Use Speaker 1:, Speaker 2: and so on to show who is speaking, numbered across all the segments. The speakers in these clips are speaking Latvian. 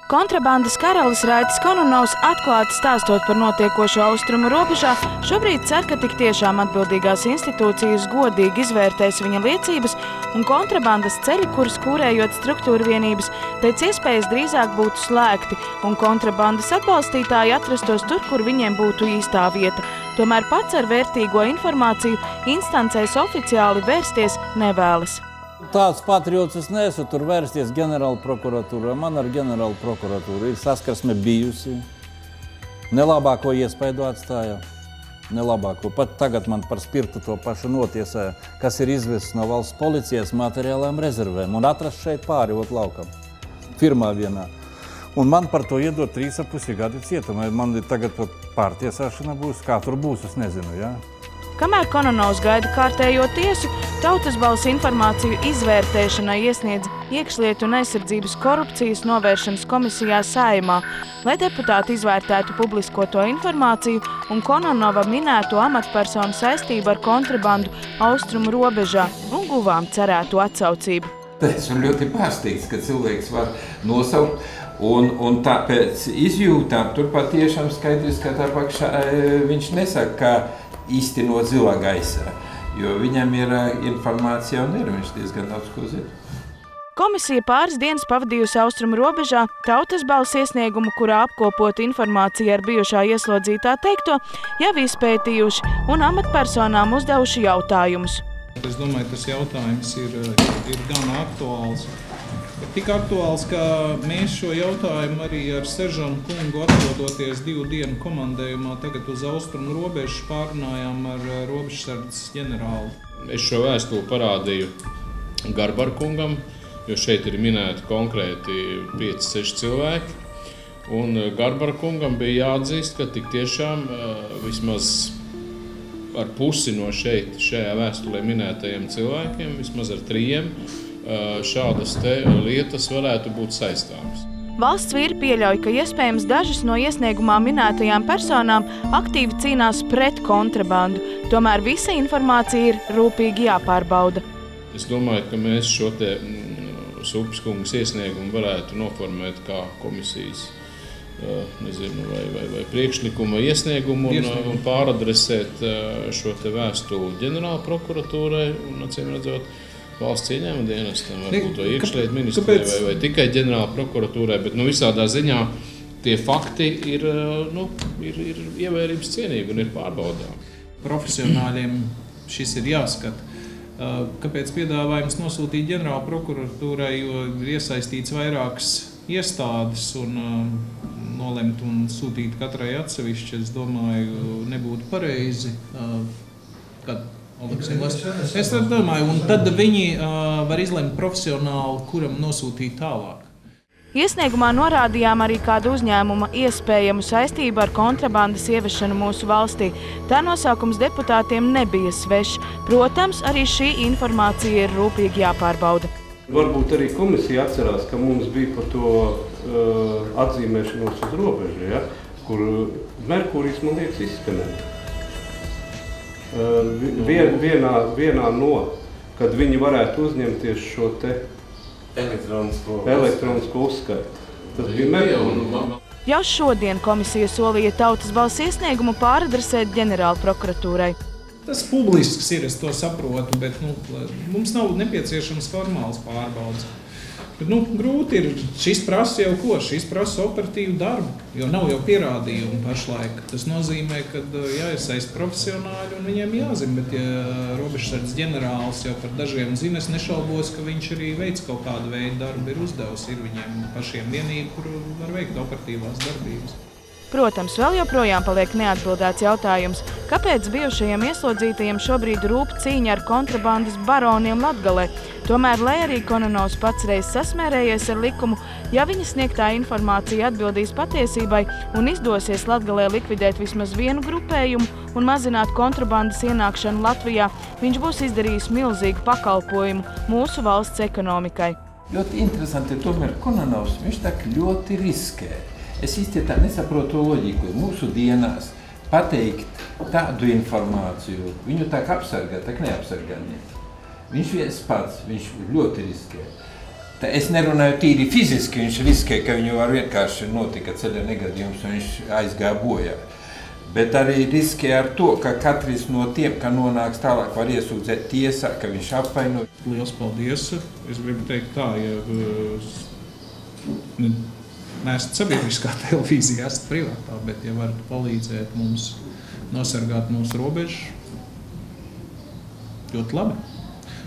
Speaker 1: Kontrabandas karalis Raitis Kononovs atklāti stāstot par notiekošo austrumu robežā, šobrīd cer, ka tik tiešām atbildīgās institūcijas godīgi izvērtēs viņa liecības un kontrabandas ceļi, kurus kūrējot struktūra vienības, pēc iespējas drīzāk būtu slēgti un kontrabandas atbalstītāji atrastos tur, kur viņiem būtu īstā vieta. Tomēr pats ar vērtīgo informāciju instancēs oficiāli vērsties nevēlas.
Speaker 2: Tāds patriots es neesmu tur vērsties ģenerāla prokuratūrā. Man ar ģenerāla prokuratūru ir saskarsme bijusi. Nelabāko iespaidu atstāja. Nelabāko. Pat tagad man par spirtu to pašu notiesāja, kas ir izvests no valsts policijas materiālām rezervēm un atrast šeit pāri laukam. Firmā vienā. Un man par to iedod 3,5 gadi cietumā. Man tagad pārtiesāšana būs. Kā tur būs, es nezinu, jā.
Speaker 1: Kamēr Kononovs gaida kārtējo tiesu, Tautas balss informāciju izvērtēšanai iesniedz Iekšlietu un aizsardzības korupcijas novēršanas komisijā Saeimā, lai deputāti izvērtētu publiskoto informāciju un Kononova minēto amatpersonu saistību ar kontrabandu austrumu robežā un guvām cerētu atsaucību.
Speaker 3: Esmu ļoti pārsteigts, ka cilvēks var nosaukt, un tāpēc izjūtām tur patiešām skaidrs, ka tā pakšā viņš nesaka, ka īsti no zilā gaisā, jo viņam ir informācija un viņš diezgan daudz ko zina.
Speaker 1: Komisija pāris dienas pavadījusi austrumu robežā, Tautas balss iesniegumu, kurā apkopot informāciju ar bijušā ieslodzītā teikto, jau izpētījuši un amatpersonām uzdevuši jautājumus.
Speaker 4: Es domāju, tas jautājums ir gan aktuāls. Tik aktuāls, ka mēs šo jautājumu arī ar seržantu kungu atrodoties 2 dienu komandējumā tagad uz austrumu robežu pārunājām ar robežsardzes ģenerāli.
Speaker 5: Es šo vēstuli parādīju Garbar kungam, jo šeit ir minēti konkrēti 5-6 cilvēki. Un Garbar kungam bija jāatzīst, ka tik tiešām vismaz ar pusi no šajā vēstulē minētajiem cilvēkiem, vismaz ar 3, šādas lietas varētu būt saistāmas.
Speaker 1: Valsts vīri pieļauj, ka iespējams dažas no iesniegumā minētajām personām aktīvi cīnās pret kontrabandu, tomēr visa informācija ir rūpīgi jāpārbauda.
Speaker 5: Es domāju, ka mēs šo Supes kungas iesniegumu varētu noformēt kā komisijas vai priekšlikuma iesniegumu un pāradresēt šo vēstuli ģenerāla prokuratūrai un, acīm redzot, valsts ieņēmuma dienestam, varbūt to iekšlietu ministrijai vai tikai ģenerāla prokuratūrai, bet visādā ziņā tie fakti ir ievērības cienīgi un ir pārbaudāmi.
Speaker 4: Profesionāļiem šis ir jāskata. Kāpēc piedāvājums nosūtīt ģenerāla prokuratūrai, jo ir iesaistīts vairākas iestādes un nolemt un sūtīt katrai atsevišķi, es domāju, nebūtu pareizi. Es domāju, un tad viņi var izlemt profesionāli, kuram nosūtīt tālāk.
Speaker 1: Iesniegumā norādījām arī kādu uzņēmuma iespējamu saistību ar kontrabandas ieviešanu mūsu valstī. Tā nosaukums deputātiem nebija svešs. Protams, arī šī informācija ir rūpīgi jāpārbauda.
Speaker 6: Varbūt arī komisija atcerās, ka mums bija par to atzīmēšanos uz robežu, ja, kur Merkūrijs, man liekas, izskanēja. Vienā no, kad viņi varētu uzņemties šo te elektronisko uzskaitu. Tas bija Merkūrijs.
Speaker 1: Jau šodien komisija solīja Tautas balss iesniegumu pāradresēt ģenerāla prokuratūrai.
Speaker 4: Tas publisks ir, es to saprotu, bet mums nav nepieciešams formāls pārbaudas. Bet, grūti ir, šis prasa jau ko? Šis prasa operatīvu darbu, jo nav jau pierādījumu pašlaik. Tas nozīmē, ka jāiesaist profesionāļi un viņiem jāzina, bet ja robežsardzes ģenerālis jau par dažiem zina, es nešaubos, ka viņš arī veids kaut kādu veidu darbu ir uzdevusi. Ir viņiem pašiem vienība, kur var veikt operatīvās darbības.
Speaker 1: Protams, vēl joprojām paliek neatbildēts jautājums, kāpēc bijušajiem ieslodzītajiem šobrīd rūp cīņa ar kontrabandas baroniem Latgalē. Tomēr, lai arī Kononovs pats reiz sasmērējies ar likumu, ja viņa sniegtā informācija atbildīs patiesībai un izdosies Latgalē likvidēt vismaz vienu grupējumu un mazināt kontrabandas ienākšanu Latvijā, viņš būs izdarījis milzīgu pakalpojumu mūsu valsts ekonomikai.
Speaker 3: Ļoti interesanti, tomēr Kononovs, viņš tā ļoti riskē. Es īsti tā nesaprotu to loģiku. Mūsu dienās pateikt tādu informāciju, viņu tā kā apsargāt, tā neapsargāt. Viņš viens pats, viņš ļoti riskē. Es nerunāju tīri fiziski, viņš riskē, ka viņu var vienkārši notika ceļa negadījums un viņš aizgāja bojā. Bet arī riskē ar to, ka katrs no tiem, ka nonāks tālāk, var iesūdzēt tiesā, ka viņš apvaino.
Speaker 4: Liels paldies! Es gribu teikt tā, ja neesat sabiedriskā televīzija, esat privātā, bet ja varat palīdzēt mums nosargāt mūsu robežu, ļoti labi.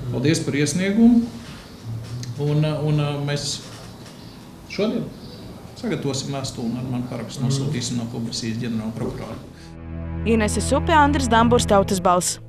Speaker 4: Paldies par iesniegumu. Un mēs šodien sagatavosim vēstuli un ar mani parakstu nosūtīsim no Publicijas ģenerāla prokurora.
Speaker 1: Inese Supe, Andris Damburs, Tautas balss.